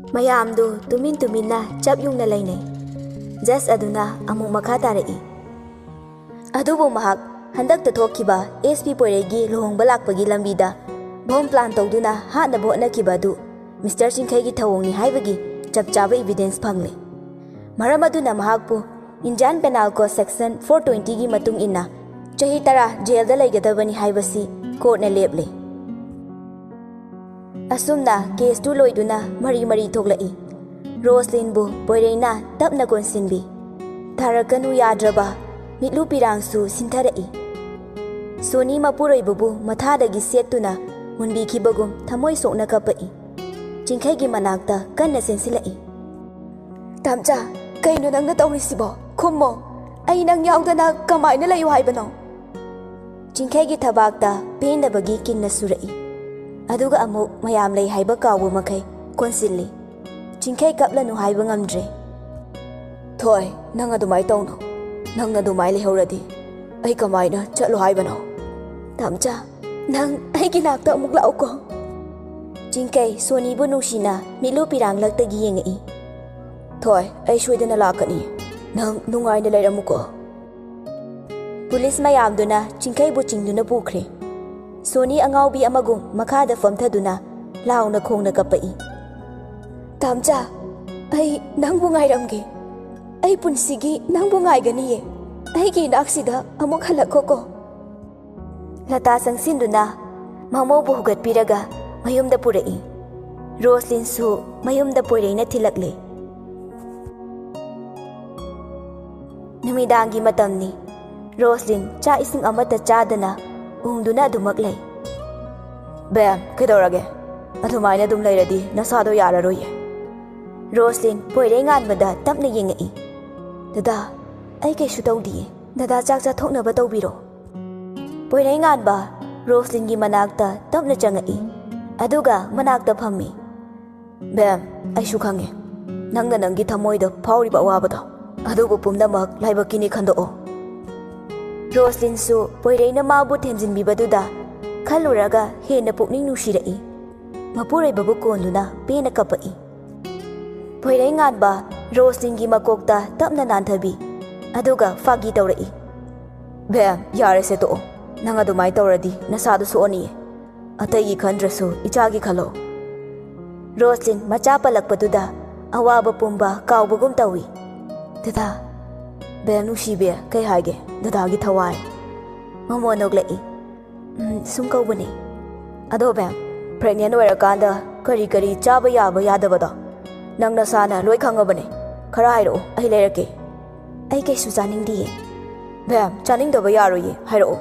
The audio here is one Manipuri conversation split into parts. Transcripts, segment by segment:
Mayamdu tumin-tuminna chap yungna lainay. Just aduna amuk makha tarai. Adubu mahak handak tathokiba SP Poiregi lohongba lakpagi lambida bhom plan tawduna hana bhotna kibadu Mr. Chingkhai thawongni haibagi chap chaba evidence phangle. Maram aduna mahakpu Indian Penal Code Section 420 gi matung inna chahi tara jail da laigadabani haibasi court na leple. Asumna case tu loiduna mari thoklai. Roslyn bu Poireina tapna konsinbi. Tharakanu yadraba mitlu pirangsu sintharai. Soni mapuroi bubu mathadagi setuna munbi khibagum thamoi sokna kapai. Chingkhai gi manakta kanna sensilai. Tamcha kaino nangna tawrisibo khummo ai nang yaudana kamaina layu haibano. Chingkhai gi thabakta pendabagi kinna surai. Aduga amuk mayam lei haiba kawu makai konsilli. Chingkhai kaplanu haiba ngamdre. Thoi nang adumai tawno. Nang adumai lehoradi ai kamaina chatlo haibano. Tamcha nang ai gi nakta amuk lau ko. Chingkhai Soni bu nushina milu pirang laktagi yengai. Thoi ai soidana lakani. Nang nungaina leiramuko. Police mayamduna Chingkhai bu chingduna pukhre. Soni angaubi amagum makhada famthaduna launa khongna kapai. Tamcha ai nangbu ngairamge. Ai punsigi nangbu ngaiganiye. Ai gi naksida amuk halakoko. Lata sangsinduna mamo bu hugat piraga mayumda purai. Roslyn su mayumda Poireina thilakle. Numidangi matamni Roslyn cha ising amata chadana ungduna dumak lay. Bam, kedorage. Adumaina dum layradi nasado yararoye. Roslyn Poirengan bada tapna yengai. Dada, ai kaishu tawdiye. Dada chakcha thokna ba tawbiro. Poirengan ba Roslyn gi manakta tapna changai. Aduga manakta phammi. Bam, ai shu khange. Nangna nangi thamoida phawriba wabada. Adubu pumnamak laibakini khandoo. Roslyn su Poireina mabu themjinbibaduda khaluraga hena pukning nusirai. Mapurai babu konduna pena kapai. Poirengan ba Roslyn gi makokta tapna nanthabi. Aduga fagi tawrai. Bam, yare se to. Nang adumai tawradi nasadu su oni. Atai gi khandrasu ichagi khalo. Roslyn macha palakpaduda awaba pumba kaubagum tawi. Dada, Bam nusibe kai haige. Dada gi thawai. Mamo noglai. Sum kaubani. Ado Bam, pregnant oirakanda kari chaba yaba yadabada. Nang nasana loi khangabane. Khara hairo ai leirake. Ai kaisu chaningdiye. Bam, chaningdaba yaroye hairo.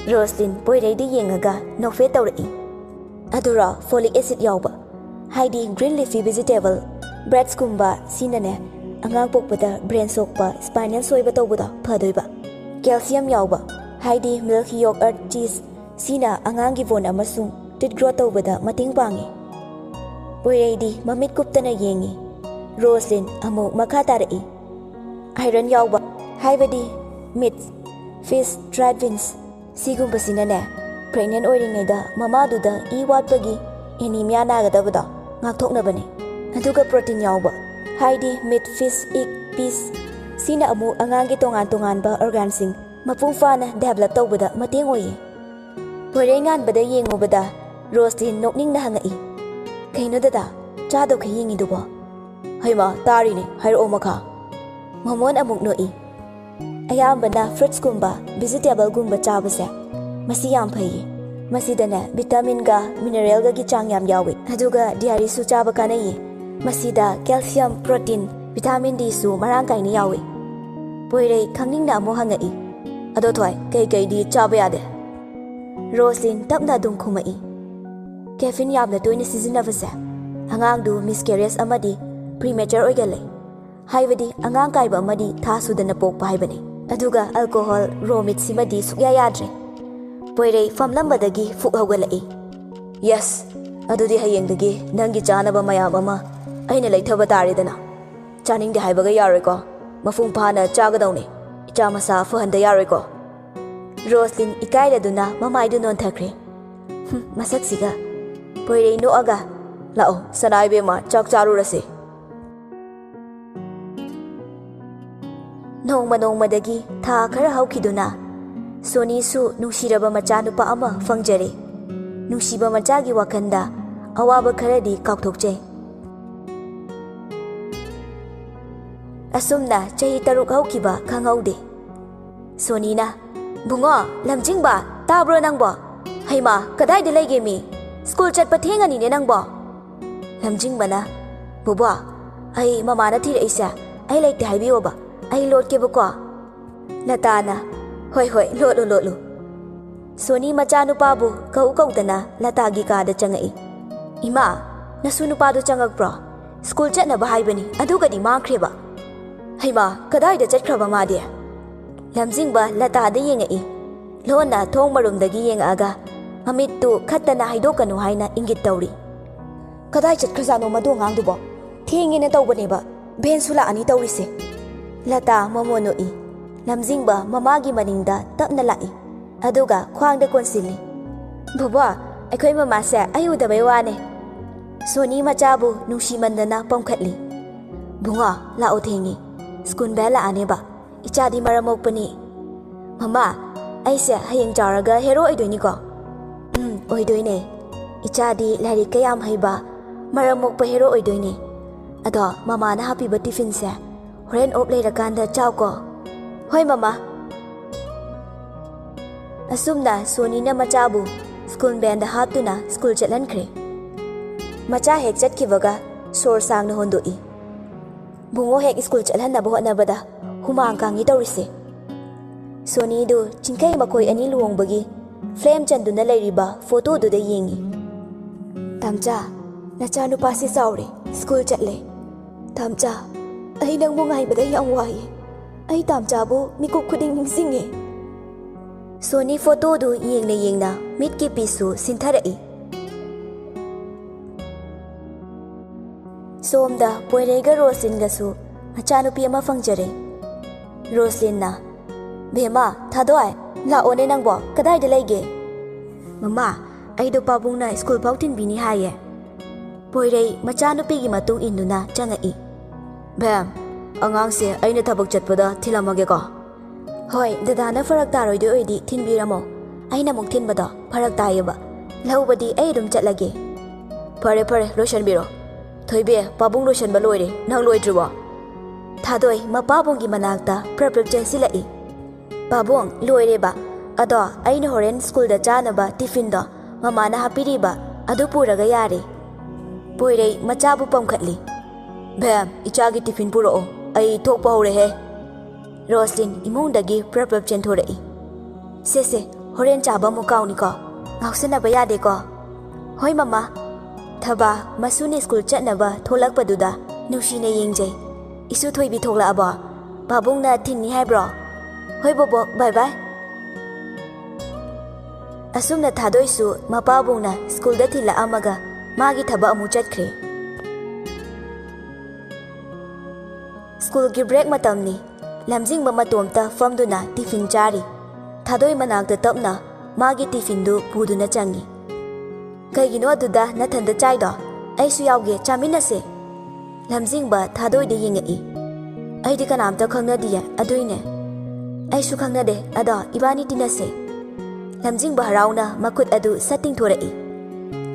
Roslyn Poiredi yengaga nofe tawrai. Adura folic acid yauba. Haidi green leafy vegetable breads kumba sinane angang pokpada brain sokpa spinal soiba tawbada phadoiba. Calcium yauba. Haidi milk yogurt cheese sina angangi bone amasung tit grow tawbada mating pangi. Poiredi mamit kuptana yengi. Roslyn amu makha tarai. Iron yauba. Haibadi meat, fish, dried beans sigumba sinane pregnant oiringaida mamaduda watpagi anemia nagadabada ngakthoknabane. Aduga protein yauba. Haidi meat, fish, egg, peas sina amu angangi tongan ba organsing mapung fana develop tawbada mating oye. Poirengan bada yengobada Roslyn nokning na hangai. Kaino dada chado khayengi dubo. Haima tari ni hairo makha. Mamon amuk noi. Ayambana fruits gumba vegetable gumba chabase masi yam phai. Masidana vitamin ga mineral ga gi chang yam yawi. Aduga diary su chaba kanai. Masida calcium, protein, vitamin D su marang kai ni yawi. Poirei khangning na mo hangai. Ado thoi kai di chaba yade. Roslyn tapna dung khumai. Caffeine yamna toina sizinabase. Angang du miscarriage amadi premature oigale. Haibadi angang kaiba amadi tha sudana pokpa haibani. Aduga alcohol raw meat simadi sukya yadre. Poirei famlambadagi fuk haugalai. Yes, adudi hayengdagi nangi chanaba mayam ama aina laithaba taridana. Chaningde haibaga yaroiko. Mafung phana chagadawni. Icha masa fuhanda yaroiko. Roslyn ikairaduna mamaidu nonthakre. Masaksiga Poirei noaga Lao, sanai bema chak charurase. Nongmadagi tha khara haukiduna Soni su nungsiraba macha nupa ama fangjare. Nungsiba machagi wakanda awaba kharadi kaukthokje. Asumna chahi taruk haukiba khangaude. Soni na bungo lamjingba tabro nangbo. Haima kadai de lege mi. School chatpa thengani ne nangbo. Lamjingba na buba ai mama na thira isa ai laite haibiyoba ai lot ke bako. Latana hoi lo. Soni macha nupabu kaudana latagi kada changai. Ima nasu nupadu changakpro. School chatna ba haibani adugadi mangkreba. Haima kadai da chatkraba made. Lamjingba lata da yengai. Lona thong marumdagi yengaga mamittu khattana haidokanu haina ingit tawri. Kadai chatkhrazano madu ngangdubo. Thengine tawbaneba. Bensula ani tawrise. Lata mamonoi. Lamjingba mamagi maningda tapna lai. Aduga khwangda konsili. Baba, akhoi mama se ayudabai wane. Soni machabu nungsimandana pamkhatli. Bunga lao thengi. School bela aneba. Ichadi maramokpani. Mama, aise hayeng jaraga hero oidoini ko. Oidoine. Ichadi lari kayam haiba maramokpa hero oidoine. Ado mama na happy tiffin se. Horen op leirakanda chaw ko. Hoi mama. Asumna Soni na machabu school band hatuna school chatlankre. Macha hek chatkibaga sor sang na hondoi. Bungo hek school chatlanna hotnabada humang kangi tawrise. Soni du chingkai makoi ani luongbagi flame chanduna leiriba photo du da yengi. Tamcha nacha nupa si saure school chatle. Tamcha ai nang mo ngai bada yang wai. Ai tamcha bu mikup khuding ningsinge. Soni photo du yengna mitki pisu sintharai. Somda poirega Roslyn gasu machanupi ama fangjare. Roslyn na bema thadoi la one nangbo kadai de lege. Mama ai do pabung na school pautin bini haye. Poirei machanupi gi matung induna changai. Bam angang se aina thabak chatpada thilamage ko. Hoi dadana farak taroi de oidi thinbiramo. Aina muk thinbada farak tayeba. Laubadi ai dum chatlage. Pare roshan biro. Thoibe pabung roshan ba loire nang loidruba. Thadoi mapabung gi manakta prep chensilai. Pabung loire ba. Ado aina horen school da chanaba tiffin da mama na hapiriba adu puraga yare. Poirei machabu pamkhatli. Bam ichagi tiffin puro ai thokpa hore he. Roslyn imungdagi prep chenthorei. Se horen chaba mukau ni ko. Ngausana ba yade ko. Hoi mama. Thaba masuni school chatnaba tholakpaduda nushine yengjai. Isu thoibi thokla aba. Babungna thinni haibro. Hoi bobo bye. Asumna thadoisu mapabungna school da thila amaga magi thaba amu chatkre. School gi break matamni. Lamjingba matomta famduna tiffin chari. Thadoi manakta tapna magi tiffin du puduna changi. Kaigino aduda nathanda chaido aisu yauge chaminase. Lamjingba thadoi de yengai. Aidi kanamta khangnadiya aduine. Aisu khangnade ado ibani tinase. Lamjingba harauna makut adu setting thorai.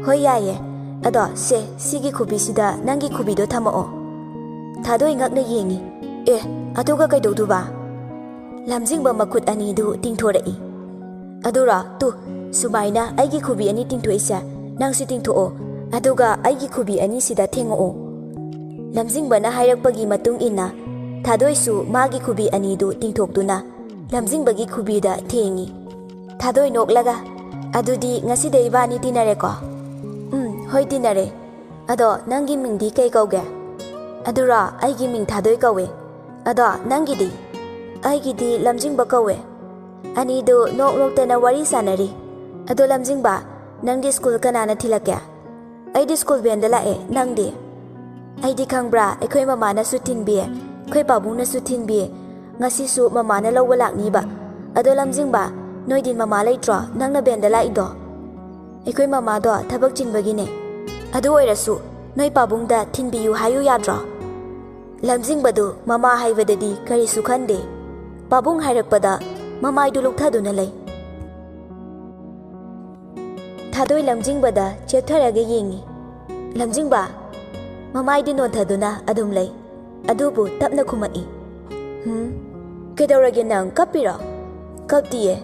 Hoi yaye ado se sigi khubi sida nangi khubi do thamao. Thadoi ngakna yengi. Aduga kaidoduba. Lamjingba makut ani du tingthorai. Adura tu sumaina aigi khubi ani tingthoisa nang si tingtho aduga aigi khubi ani sida thengo. Lamjingba na hairakpagi matung ina thadoisu magi khubi ani du tingthokduna lamjingbagi khubi da thengi. Thadoi noklaga adudi ngasi de ibani tinare ko. Hoi tinare. Ado nangi mingdi kai kauge. Adura aigi ming thadoi kawe. Ado nangidi aigidi lamjingba kawe. Ani do nok tena wari sanari. Ado lamjingba nangdi school kanana thilakya. Aidi school benda lae nangdi. Aidi khangbra ekhoi mama na su thinbi. Khoi pabu na su thinbi. Ngasi su mama na lawwa lakni ba. Ado lamjingba noidin mama laitro nangna benda lai do. Ekhoi mama do thabak chinbagi ne. Ado oirasu noi pabungda thinbiyu hayu yadra lamjingbadu mama haibadadi karisu khande pabung hairakpada mamai du lukthaduna lei thadoi lamjingbada chetharaga yengi lamjingba mamai di nothaduna adum lei adubu tapna khumai kedaurage nang kapira kaptiye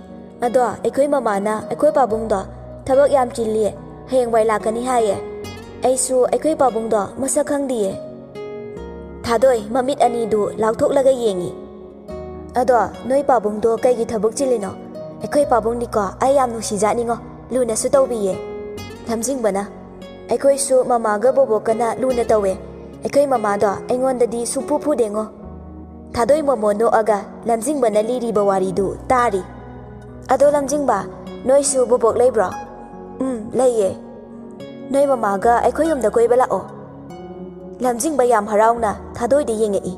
ado ekoi mama na ekoi pabung da thabak yam chilli heng wai lakani haye aisu ekoi pabung da masak khangdiye thadoi mamit ani du laukthok laga yengi ado noi pabung do kai gi thabak chilino ekoi pabung ni ko ai yam nusi jani ngo luna su tawbiye lamjing bana ekoi su mama ga bobo kana luna tawe ekoi mama da engon da di supu pu dengo thadoi momo no aga lamjing bana liri bawari du tari ado lamjing ba noi su bobok leibro leiye noi mama ga ekoi yum da koi bala o lamjing ba yam harauna thadoi de yengi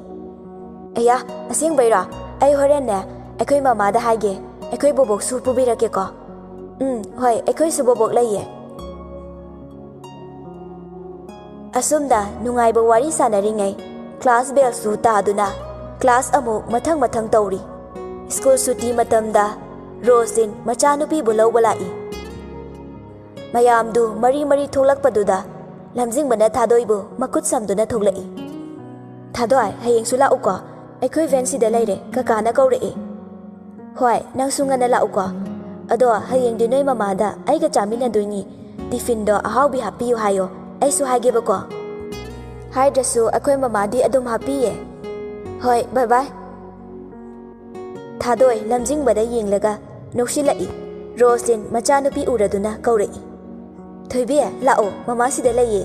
aya asing baira ai horen ne ekoi mama da haige ekoi bobok su pu birake ko hoi ekoi su bobok leiye asumda nungai ba wari sanaringai class bell su ta aduna class amu mathang mathang tauri school suti matamda Rosin machanupi bulau balai mayam du mari mari tholak paduda lamjing bana thadoi bu makut samduna thoglai thadoi hayeng sula uko ekoi vensi da leire kakana kaure hoi nang sungana la uko ado hayeng dinoi mama da ai ga chamina duini tiffin do ahau bi happy hayo ai su hage bako hai drasu ekoi mama di adum happy ye hoi bye bye thadoi lamjing bada yenglaga noksila Rosin machanupi uraduna kaure thoibe lao mama sida leye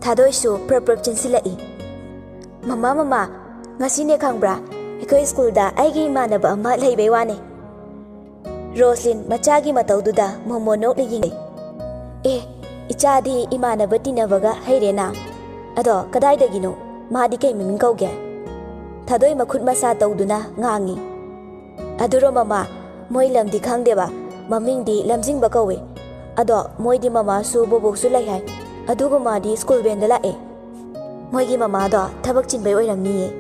thadoi su prap chinsila mama ngasine khangbra ekoi school da aigi manaba ama leibe wane Roslin machagi mataududa momono leying ichadi imanaba tinabaga hairena ado kadai dagino madi kai mimin kauge thadoi makhut masa tauduna ngangi aduro mama moi lamdi khangdeba maming di lamjing ba kawe ado moi di mama su bobok su lai hai adugo ma di school ben dala moi gi mama do thabak chinbai oiramni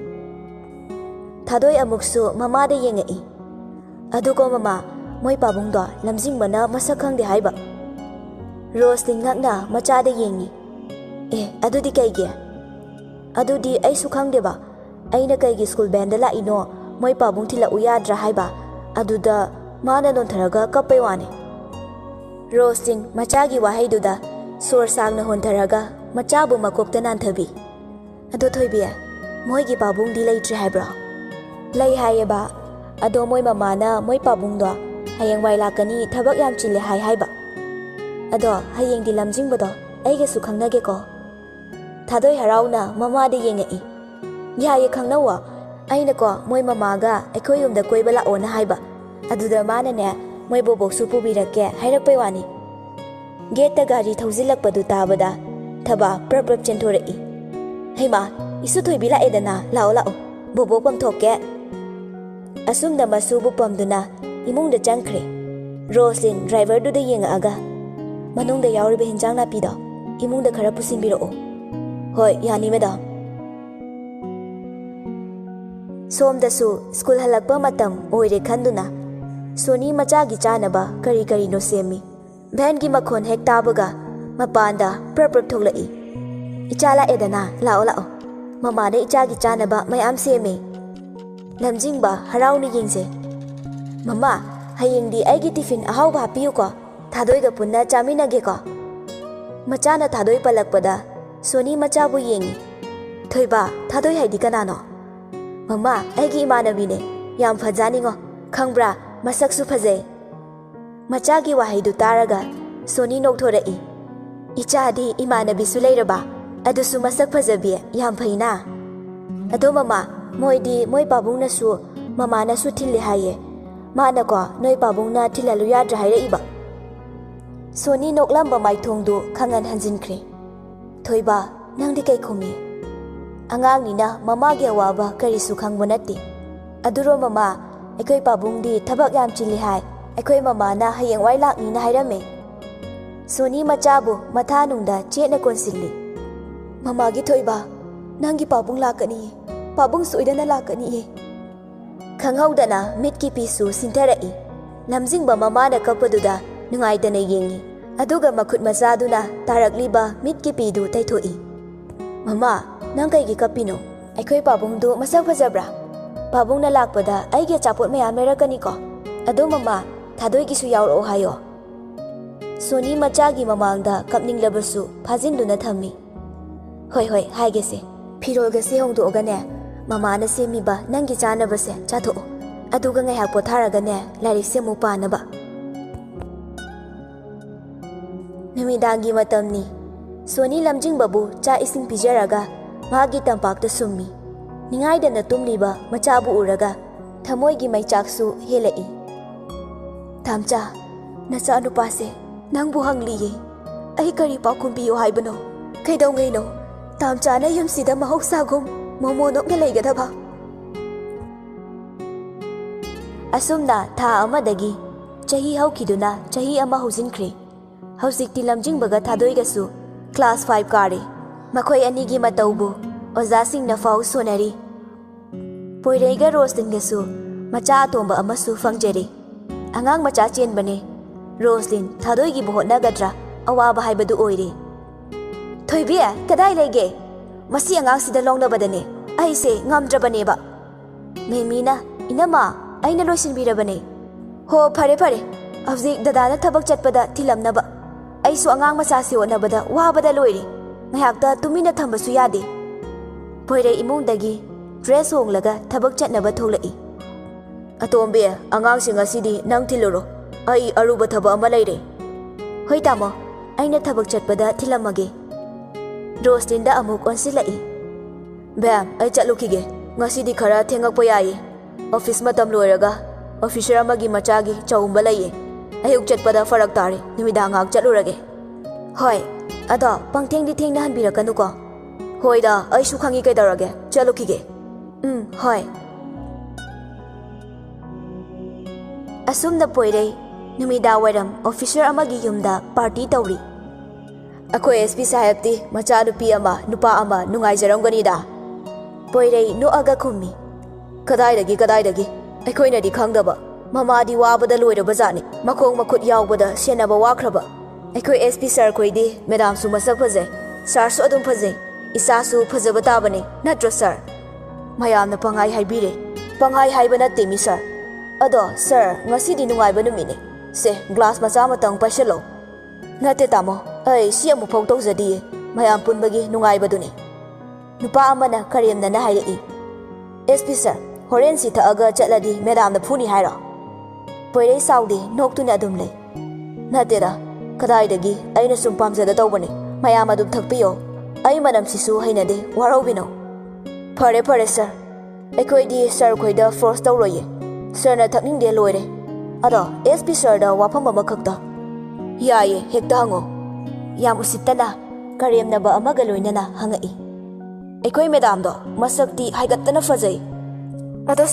thadoi amuk su mama de yengai adugo mama moi pabung do lamjing bana masak khangde haiba Roslin ngakna macha de yengi adudi kaige adudi ai su khangdeba aina kaigi school ben dala ino moi pabung thila uyadra haiba aduda mana non tharaga kapai wane Rosin machagi wahaiduda sor sangna hon tharaga machabu makopta nan thabi ado thoibe moi gi pabung di leitri haibra lei hayeba ado moi mama na moi pabung do hayeng wai lakani thabak yam chile haiba ado hayeng di lamjing bodo aige su khangnage ko thadoi harauna mama de yengai yaye khangnawa aina ko moi mama ga ekoi yum da koi bala ona haiba aduda mana ne moi bobok su pubirake hairakpai wani gate ta gari thausilak padu tabada thaba prap chenthorei heima isu thoi bila edana lao bobok pam thokke asumda masu bu pamduna imung da changkhre Roslin driver du da yenga aga manung da yauri be hinjang na pi do imung da khara pusin biro hoi yani me da somdasu school halakpa matam oire khanduna Soni machagi chanaba kari no semi van gi makhon hek tabaga mapanda prap thoglai ichala edana lao mama de ichagi chanaba mayam semi lamjing ba harauni yingse mama hayeng di aigi tiffin ahau ba piu ko thadoi ga punna chamina ge ko machana thadoi palakpada Soni macha bu yengi thoiba thadoi haidi kanano mama aigi imanabi ne yam phajani ngo khangbra masak su phajai machagi wahaidu taraga Soni nokthorei ichadi imanabi su leiraba adusu masak phajabi yam phaina ado mama moidi moi pabung na su mama na su thille haye mana ko noi pabung na thilalu yadra hairaiba Soni noklamba mai thongdu khangan hanjinkhre thoiba nangdi kai khumi angang ni na mama ge waba kari su khangbonati aduro mama ekoi pabung di thabak yam chili hai ekoi mama na hayeng wai lak ni na hairame Soni machabu matha nungda che na konsilli Mamagi thoiba nangi pabung lakani pabung soidana lakani khanghaudana mitki pisu sintherai lamjingba mamana kapaduda nungaidana yengi aduga makhut majaduna tarakliba mitki pidu taithoi mama nang kaigi kapino aikhoi pabungdu masak phajabra pabungna lakpada aige chapot maya merakani ko adu mama thadoi gisu yauro hayo Soni machagi mamangda kapning labasu phajinduna thammi hoi hoi haigese phirol gase hongdo ogane mama na semiba nangi chana base chatho aduga ngai hak potharaga ne lari se mu panaba namidangi matamni Soni lamjing babu cha ising pijaraga magi tampak ta summi ningai da na tumliba machabu uraga thamoi gi mai chaksu helai tamcha nacha anupase nangbu hangliye ai kari pa kumbiyo haibano kaidau ngai no tamcha na yumsida mahoksagum momo nok na leigadaba asumna tha amadagi chahi haukiduna chahi ama hausinkhre hausikti lamjingbaga thadoigasu class 5 kare makhoi anigi mataubu oza singna fau sonari poireiga rostingasu macha atomba amasu fangjere angang macha chenbane Roslyn thadoigi bohotna gadra awaba haibadu oire thoibia kadai lege masi angang sida longna badane aise ngamdrabane ba memina inama aina loisinbirabane ho phare phare avjik dadana thabak chatpada thilamna ba aisu angang macha se onabada wabada loire ngayakta tumina thambasu yade poire imungdagi dress honglaga thabak chatnaba tholai atombe angang singa sidi nang thiluro ai aruba thaba ama leire hoi tamo aina thabak chatpada thilamage Roslyn da amuk onsilai bam ai chatlukige ngasidi khara thengakpa yai office matam loiraga officer amagi machagi chaumba laiye ayuk chatpada farak tare numidang ak chatlurage hoi ada pangtheng di thengna hanbirakanu ko hoi da ai su khangi kai darage chalukige hoi asumna poirei numida wairam officer amagi yumda party tawri akhoi SP sahebti macha nupi ama nupa ama nungai jaramgani da poirei no aga khummi kadai dagi akhoi na di khangdaba mama di wabada loiraba jani makhong makhut yawbada senaba wakraba akhoi SP sir khoidi madam su masak phajai sir su adum phajai isa su phajaba tabane natro sir mayam na pangai haibire pangai haibana temi sir ado sir ngasi di nungai ba numine se glass macha matang paisalo nate tamo ai si amu phau tau jadi mayam punbagi nungai baduni nupa amana karemna na hairi SP sir horen si tha aga chatladi madam na phuni haira poirei saudi noktuna adum lei nate da kadai dagi aina sum pamjada tawbani mayam adum thakpiyo ai manam sisu hainade warobino phare sir aikoi di sir khoida force tawroye sir na thakning de loire ado SP sir da wafam ama khakta yaye hekta hango yam usitana karemna ba amaga loinana hangai aikoi madam do masakti haigattana fajai ado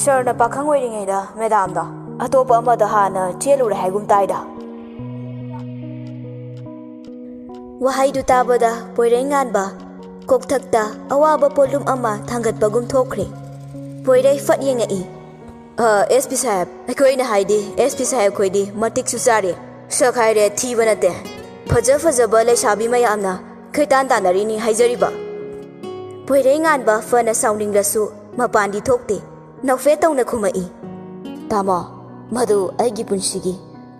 sir na pakhang oiringai da madam da atopa amada hana chelura haigum taida wahai du tabada poirengan ba kokthakta awaba polum ama thangat bagum thokre poirei fat yengai SP sahab aikoi na haidi SP sahab khoidi matik susare sakhaire thibanate fajaba leisabi mayamna khaitan tanari ni haijariba poirengan ba fana sounding rasu mapandi thokte naufe tawna khumai tama madu aigi punsigi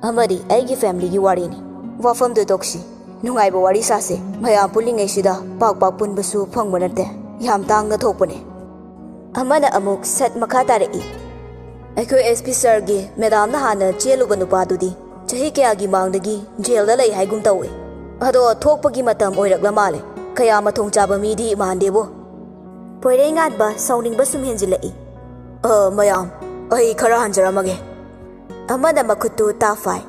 amari aigi family gi wari ni wafam de doksi nungai ba wari sase maya pulingai sida pak punbasu phangbanate yam tangna thokpane amana amuk sat makha tarai aikoi SP sir gi madam na hana cheluba nupa dudi chahi kya gi mangdagi jail da lai haigum tawe ado thokpagi matam oirakla male kaya mathong chaba mi di mandebo poirengan ba sounding ba sum henjilai mayam ai khara hanjaramage amada makutu ta fai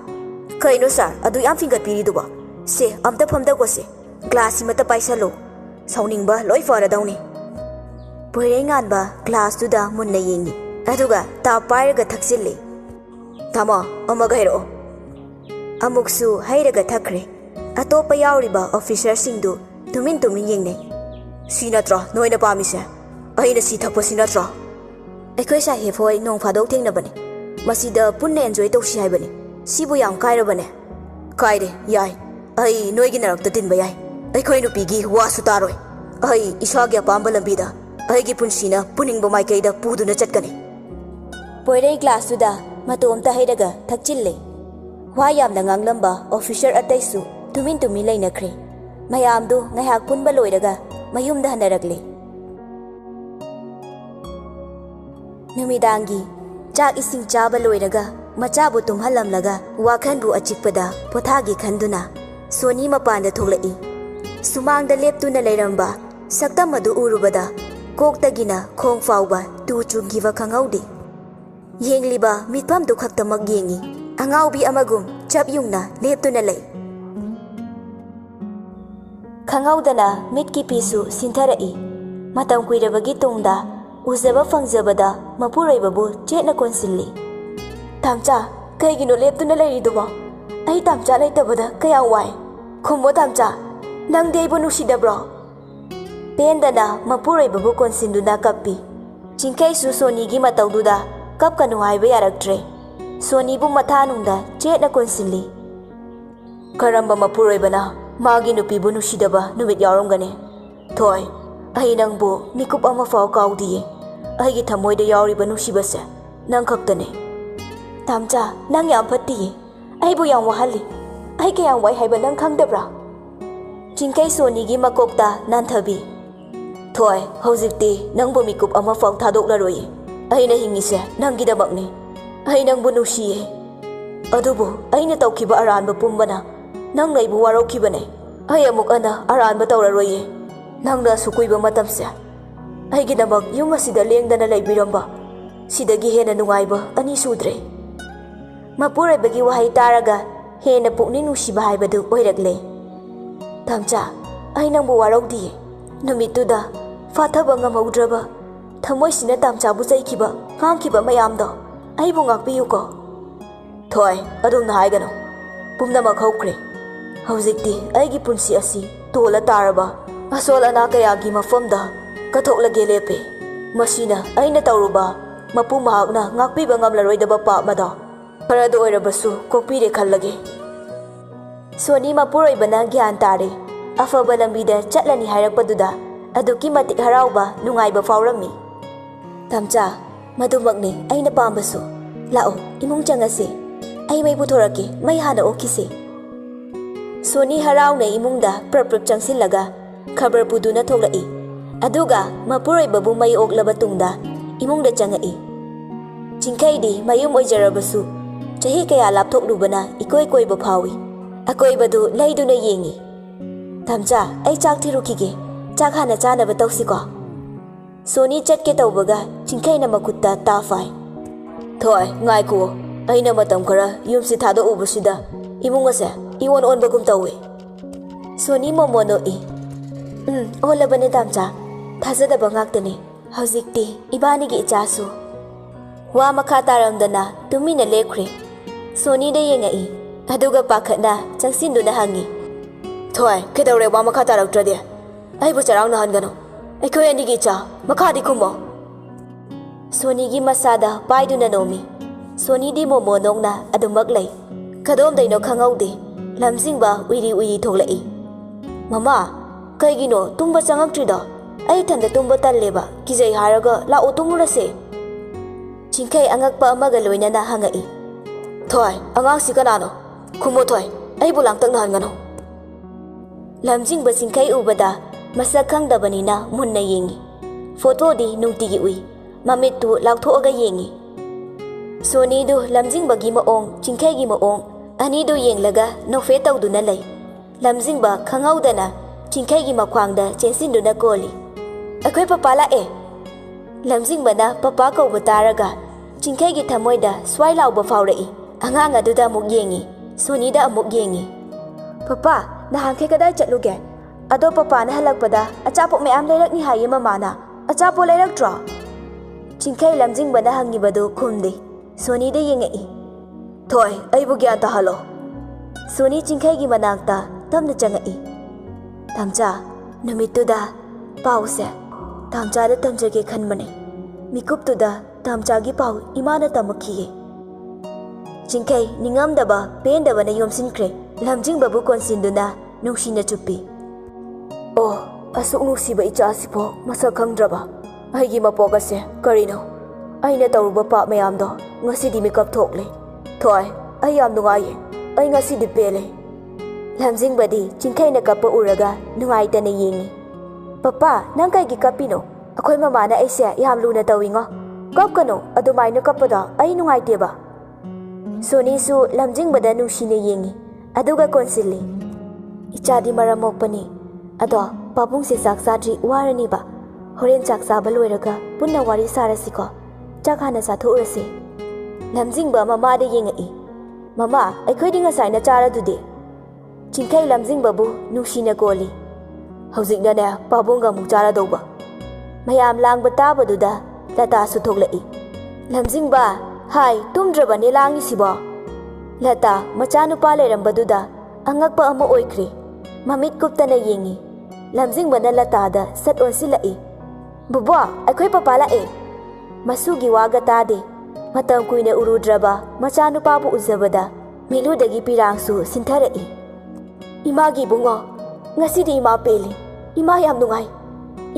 kaino sir adu yam fingat piri duba se amta phamda ko se glass mata paisalo sounding ba loi fara dauni poirengan ba glass tu da munna yengi aduga ta pairaga thaksilli tama amaga hero amuksu hairaga thakre atopa yauriba officer singdu tumin tumin yengnei. Si natro noina pamise. Aina si thakpa si natro. Aikhoi sa hefoi nong phadok thengnabani. Masida punna enjoy tawsi haibani. Sibu yam kairabane. Kaire yai. Ai noigi narakta tinba yai. Aikhoi nupigi wasu taroi. Ai isagi apamba lambida. Aigi punsina puningba maikaida puduna chatkani. Poirei class tuda matomta hairaga thakchille. Wa yamna nganglamba officer ataisu tumin tumin lainakre. Mayamdu ngaihak punba loiraga mayumda hanarakle. Numidangi chak ising chaba loiraga machabu tumhalamlaga wakhanbu achikpada pothagi khanduna Soni mapanda tholai. Sumangda leptuna leiramba saktam adu urubada koktagina khong fauba tu chungiwa khangaude. Yengliba mitpam du khaktamak yengi angaubi amagum chabyungna leptuna lei. Khangaudana mitki pisu sintarai. Matam kuirabagi tungda uzaba fangjabada mapuroibabu chetna konsilli. Tamcha kaigino leptuna leiriduba. Ai tamcha leitabada kaya wai. Khumbo tamcha nangdi aibu nusidabro. Pendana mapuroibabu konsinduna kappi. Chinkaisu Sonigi mataududa kapkanu haiba yaraktre. Sonibu mathanungda chetna konsilli. Karamba mapuroibana magi nupibu nusidaba numit yaurongane. Thoi ai nangbu mikup ama fau kaudiye. Aigi thamoida yauriba nusibase nang khaktane. Tamcha nang yam phatiye. Aibu yang wahalli. Ai kayang wai haiba nang khangdabra. Chinkai Sonigi makokta nanthabi. Thoi hojikti nangbu mikup ama fau thadoklaroi. Aina hingise nanggidamakni. Ai nangbu nusiye. Adubu aina tawkiba aranba pumbana nang naibu warokibane. Ai amuk ana aranba tawraroi. Nangna sukuiba matamse. Aigidamak yung asida lengdana laibiramba. Sidagi hena nungaiba ani sudre. Mapuroibagi wahai taraga hena pukning nusiba haibadu oiragle. Tamcha ai nangbu warokdiye. Numituda fathaba ngamaudraba thamoisina tamchabu chaikiba ngangkiba mayamdo aibu ngakpiyuko. Thoi adumna haigano. Pumnamak hokre. Hojikti aigi punsi asi tola taraba asol ana kayagi mafamda kathoklage lepe. Masina aina tauruba mapu mahakna ngakpiba ngamlaroidaba paapmada parado oirabasu kokpire khallage. Soni mapuroibana gyan tare. Afaba lambida chatlani hairakpaduda aduki matik harauba nungaiba faurami. Tamcha madumakne aina pambasu. Lao imung changase. Ai mai puthorake mai hana okise. Soni harauna imungda prap changsillaga khabar puduna tholai. Aduga mapuroibabu mai oklaba tungda imungda changai. Chingkaidi mayum oijarabasu chahi kaya lapthoklubana ikoi koiba phawi. Akoibadu laiduna yengi. Tamcha ai chak thirukige chak hana chanaba tawsiko. Soni chatke tawbaga chingkaina makutta tafai. Thoi ngaiko aina matam khara yumsi thado ubusida imungase iwon onbagum tawe. Soni momono i. Olabane tamcha thajadaba ngaktani. Hojikti ibanigi ichasu. Wa makha taramdana tumina lekhre. Soni da yengai. Aduga pakhatna changsinduna hangi. Thoi kedaure wa makha taraktrade. Aibu charangna hangano. Aikhoi anigi cha makhadi khumo. Sonigi masada paiduna nomi. Soni di momo nongna adumak lay. Kadom daino khangaude. Lamsingba uiri tholai. Mama kaigino tumba changaktrida. Ai thanda tumba talleba kijai haraga lao tumurase. Chingkai angakpa amaga loinana hangai. Thoi angang si kanano. Khumo thoi aibu langtakna hangano. Lamjingba singkai ubada masak khangdabanina munna yengi. Photo di nungtigi ui. Mamitu lakthoaga yengi. Soni du lamjingbagi maong chingkaigi maong ani du yenglaga nofe tawduna lay. Lamjingba khangaudana chingkaigi makhwangda chensinduna koli. Akhoi papa lae. Lamjingbana papa kauba taraga chingkaigi thamoida swai lauba faurai. Angang aduda amuk yengi. Soni da amuk yengi. Papa nahangke kadai chatluge. Ado papa na halakpada achapok mayam leirakni haye mamana. Achapo leiraktra. Chingkai lamjingbana hangibadu khumde. Soni da yengai. Thoi aibu gyan tahalo. Soni chingkai gi manakta tamna changai. Tamcha Numituda pause tamchada tamjage khanbane mikuptuda tamchagi pau imana tamakhiye Chinkai ningamdaba pendabana yomsinkre lamjingbabu konsinduna nungsina chupi Oh asuk nusiba icha sipo masak khangdraba aigi mapogase karino aina tawruba pa mayamdo ngasidi makeup thokle thoi ai yam nungai ai ngasidi pele lamjingbadi Chinkai na kappa uraga nungai tane yengi Papa nang kai gi kapino akhoi mama na aise yam luna tawingo kapkano adumaina kappada ai nungai teba Soni su lamjingbada nungsine yengi aduga konsili ichadi maramokpani ado papung se saksadri warani ba horen chaksa baloiraga punna wari sarasiko chakhana sathu urase lamjingba mama de yengai mama aikhoi dinga saina chara dude Chinkai lamjingbabu nungsine koli Haujikna ne pabunga muk chara doba mayam langba tabaduda lata su thoklai lamjingba hai tumdrabane langi siba lata machanu pa lerambaduda angakpa ama oikre mamit kuptana yengi lamjingbana lata da sat onsilai bubwa akhoi papa la e masugi waga tade matam kuina urudraba machanu pa bu uzabada miludagi pirangsu sintharai imagi bungo ngasidi ima peli ima yam nungai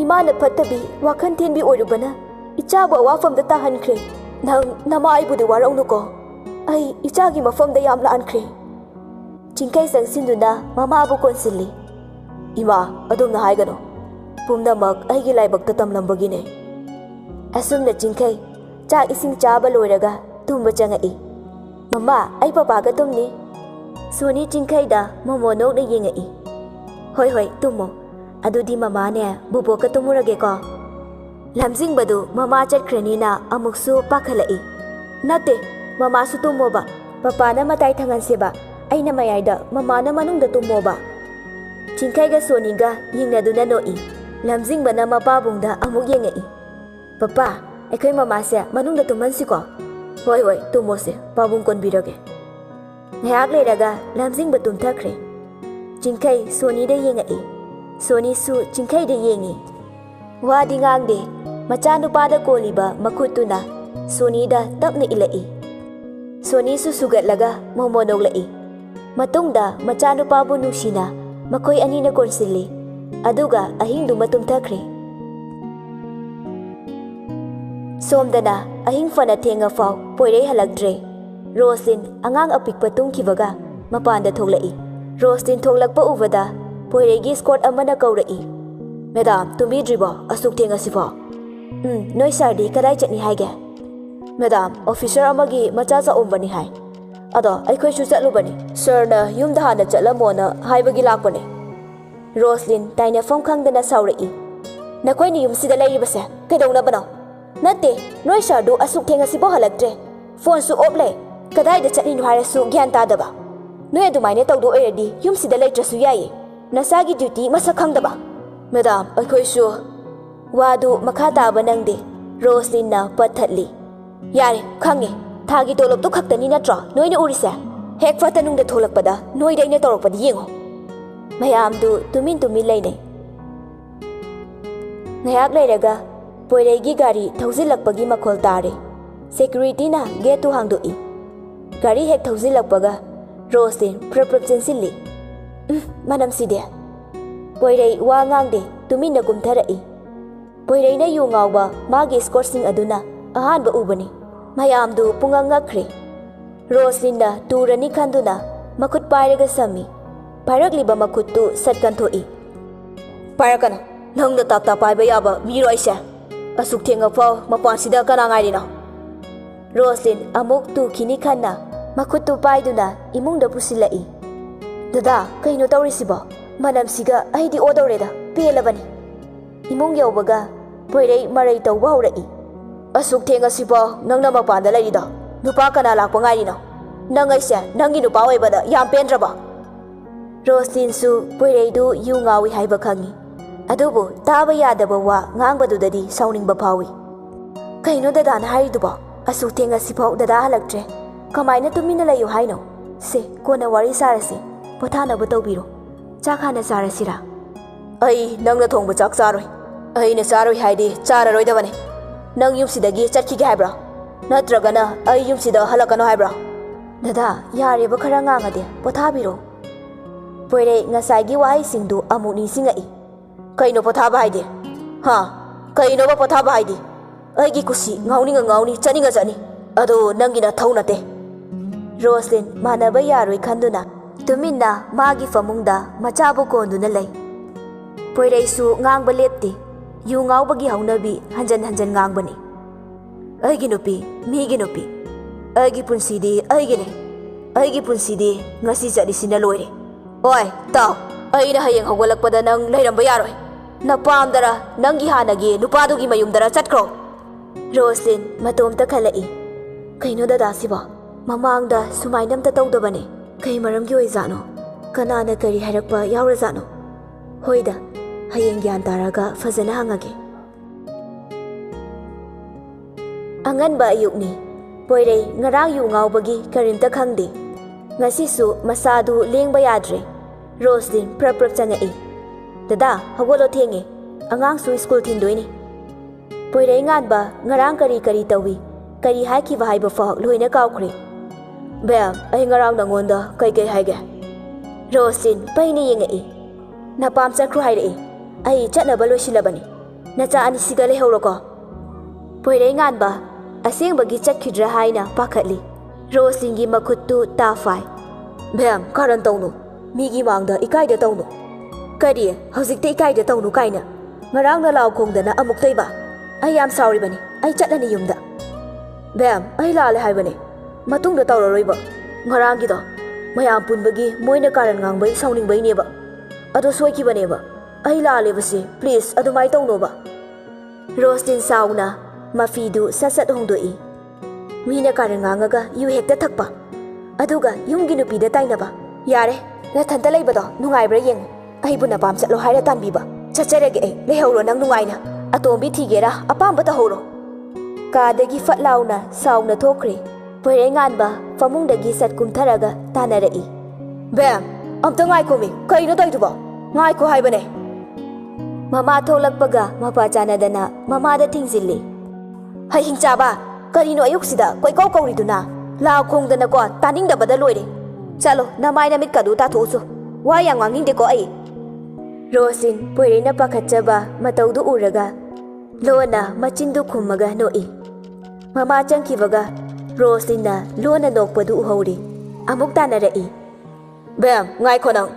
ima na phattabi wakhan thenbi oirubana ichabu awafam da tahankre nang nama aibu de warau nuko ai ichagi mafam da yam lankre Chinkai sangsinduna mama bu konsili ima adum na haigano pumna mak aigi laibak ta tamlambagine asumna Chinkai cha ising chaba loiraga tumba changai mama ai papa ga tumni Soni Chinkai da momono na yengai hoi hoi tumo adudi mama ne bubo ka tumurage ko lamjingbadu mama chatkrani na amuksu pakhalai nate mama su tumoba papa na matai thangan seba aina mayaida mama na manungda tumoba Chinkai ga Soni ga yingnaduna noi lamjingbana mapa bungda amuk yengai papa aikhoi mama se manungda tumansiko hoi hoi tumose pabung konbirage ngak leraga lamjingba tumthakre Chinkai Soni da yengai Soni su Chinkai da yengi wadi ngangde machanu pada koliba makutuna Soni da tapna ilai Soni su sugatlaga momonok lai matungda machanu pabu nusina makoi anina konsili aduga ahingdu matumthakre somdana ahing fana thenga faw poirei halakdre Roslyn angang apikpa tungkibaga mapanda thoklai Roslyn thoklakpa ubada poiregi skort amana kaurai Madam tumidribo asuk thenga sifa noi sardi kadai chani haige Madam officer amagi macha cha ombani hai ado aikhoi chu chatlubani sir na yumda hana chatlamona haibagi lakpane Roslyn taina fam khangdana saurai nakoi ni yumsida lairibase kaidongna bano natte noi sardu asuk thenga sibo halaktre phone su ople kadai da chatni harasu gyan tadaba noi adumaine tawdo oiradi yumsida laitrasu yayi nasagi duty masak khangdaba Madam aikhoi su wadu makha taba nangde Roslyn na pathatli yare khange thagi tolop to khaktani natra noina urise hek fatanung da tholakpada noi daina torokpadi yengo mayam du tumin lainai ngayak leiraga poiregi gari thausilakpagi makhol tare security na gate tu hangdoi gari hek thausilakpaga Roslyn prap chensilli manam side poirei wa ngangde tuminna gumtharai poirei na yu ngawba magi scoresing aduna ahanba ubani mayam du pungangakre Roslyn da turani khanduna makut pairaga sami pairakliba makut tu satkan thoi pairakana nangda takta paiba yaba miro aisa asuk thenga faw mapan sida kana ngai na Roslyn amuk tu khini khanna makut tu paiduna imungda pusilai dada kaino tawrisiba manam siga aidi odoreda pelabani imung yawbaga poirei marai tawba horai asuk thenga siba nangna mapanda lairida nupa kana lakpa ngai na nangai se nangi nupa oibada yam pendraba Roslyn su poirei du yu ngawi haiba khangi adubu taba yadaba wa ngangbadudadi sauningba phawi kaino dada na haiduba asuk thenga siba dada halaktre kamaina tumina layu haino se kona wari sarasi pothana ba tawbiro chakhana sarasira Ai nangna thongba chak charoi. Ai na charoi haidi chararoi dabane. Nang yumsidagi chatkhige haibra. Natragana ai yumsida halakano haibra. Dada yare ba khara ngangade pothabiro. Poire ngasai wahai singdu amu nisingai. Kaino pothaba haide. Ha, kaino ba pothaba haide. Ai gi kusi ngauni chaninga chani. Ado nangina thaunate. Roslyn manaba yaroi khanduna tuminna magi famungda machabu konduna lay. Poiraisu ngangba lepti. Yu ngaubagi haunabi hanjan ngangbani. Aigi nupi, migi nupi. Aigi punsidi, aigine. Aigi punsidi ngasi chadisina loire. Oi, tao. Aina hayeng hawalakpada nang lairamba yaroi. Napamdara nangi hanagi nupadugi mayumdara chatkro. Roslyn matomta khalai. Kaino dada siba. Mamangda sumainamta tawdabane. Kai maramgi oizano. Kanana kari harakpa yaurazano. Hoida. Hayeng gyan taraga fazana hangage. Anganba ayukni. Poirei ngarang yu ngaubagi karimta khangdi. Ngasisu masadu lengba yadre. Roslyn prap changai. Dada hagolo thenge. Angang su school thindoini. Poirei nganba ngarang kari tawi. Kari haiki bahaiba fa loina kaukre. Bam ai ngarang nangonda kai haige. Roslyn paini yengai. Napam chakru haire. Ai chatnaba loisilabani. Nacha ani sigale horoko. Poirei nganba asengbagi chakhidra haina pakhatli. Roslyn gi makuttu tafai. Bam karan tawnu. Migi mangda ikaida tawnu. Kari hojikte ikaida tawnu kaina. Ngarang na law khongdana amuk taiba. Ai am sorry bani. Ai chatani yumda. Bam ai lale haibani. Matungda tawraroiba. Ngarang gi do. Mayam punbagi moina karan ngangbai sauningbai neba. Ado soikibaneba. Ai lale basi please adumai tawnoba. Roslyn sauna mafidu sasat hongdoi. Mina karan ngangaga yu hekta thakpa. Aduga yumgi nupida tainaba. Yare nathanta leibado nungaibra yeng. Ai buna pam chatlo haira tanbiba. Chacharege ai lehoro nang nungaina. Atombi thigera apamba tahoro. Kadagi fatlauna sauna thokre. Poirei nganba famungdagi satkum tharaga tanarai. Bam amta ngai komi kaino toiduba. Ngai ko haibane. Mama tholakpaga mapa chanadana mamada thingzilli. Hai hingchaba karino ayuksida koi kau kauriduna. Lao khongdana ko taningdabada loire. Chalo namai namit kadu ta thosu. Wa yang nganginde ko ai. Roslyn poirei na pakhatchaba mataudu uraga. Lona machindu khummaga noi. Mama changkibaga Roslyn na lona nokpadu uhori. Amuk tanarai. Bam ngai ko nang.